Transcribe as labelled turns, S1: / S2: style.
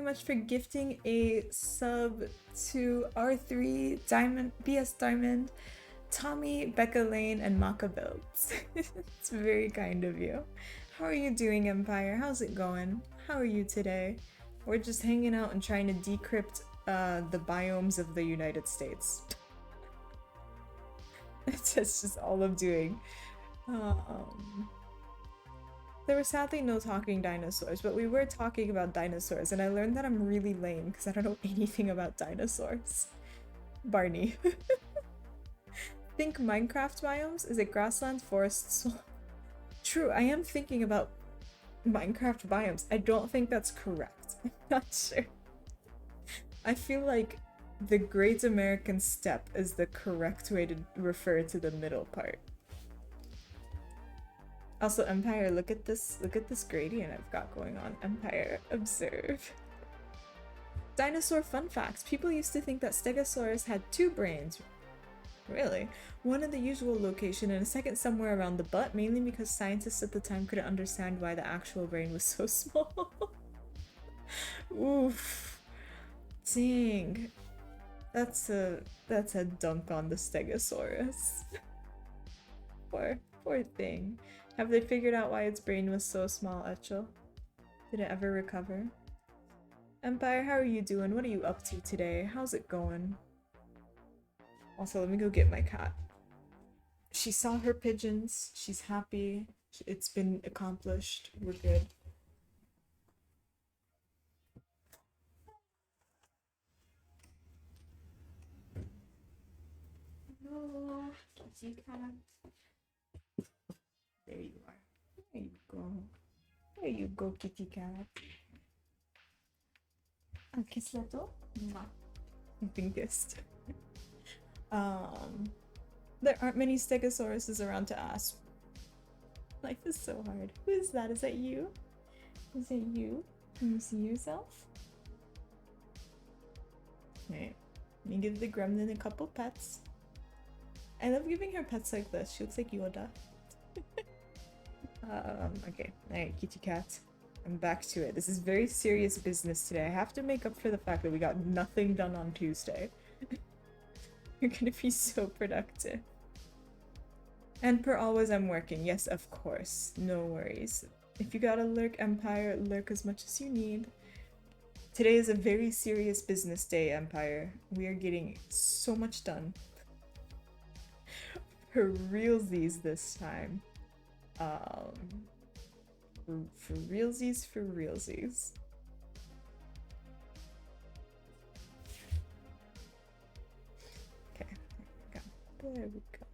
S1: much for gifting a sub to R3, Diamond, BS Diamond, Tommy, Becca Lane, and Maka Builds. It's very kind of you. How are you doing, Empire? How's it going? How are you today? We're just hanging out and trying to decrypt the biomes of the United States. That's just all I'm doing. There were sadly no talking dinosaurs, but we were talking about dinosaurs, and I learned that I'm really lame because I don't know anything about dinosaurs. Barney. Think Minecraft biomes? Is it grassland, forest, swamp? True, I am thinking about Minecraft biomes. I don't think that's correct. I'm not sure. I feel like the Great American Steppe is the correct way to refer to the middle part. Also, Empire, look at this gradient I've got going on. Empire, observe. Dinosaur fun facts. People used to think that Stegosaurus had 2 brains. Really? One in the usual location and a second somewhere around the butt, mainly because scientists at the time couldn't understand why the actual brain was so small. Oof. Dang. That's a dunk on the Stegosaurus. Poor thing. Have they figured out why its brain was so small, Etchel? Did it ever recover? Empire, how are you doing? What are you up to today? How's it going? Also, let me go get my cat. She saw her pigeons. She's happy. It's been accomplished. We're good. Hello, kitty cat. There you are. There you go. There you go, kitty cat. A kiss little? I've been kissed. There aren't many Stegosauruses around to ask. Life is so hard. Who is that? Is that you? Is it you? Can you see yourself? Okay. Let me give the gremlin a couple pets. I love giving her pets like this. She looks like Yoda. Okay. Alright, kitty cat. I'm back to it. This is very serious business today. I have to make up for the fact that we got nothing done on Tuesday. You're gonna be so productive. And per always, I'm working. Yes, of course. No worries. If you gotta lurk, Empire, lurk as much as you need. Today is a very serious business day, Empire. We are getting so much done. For realsies this time. For realsies. Okay, there we go.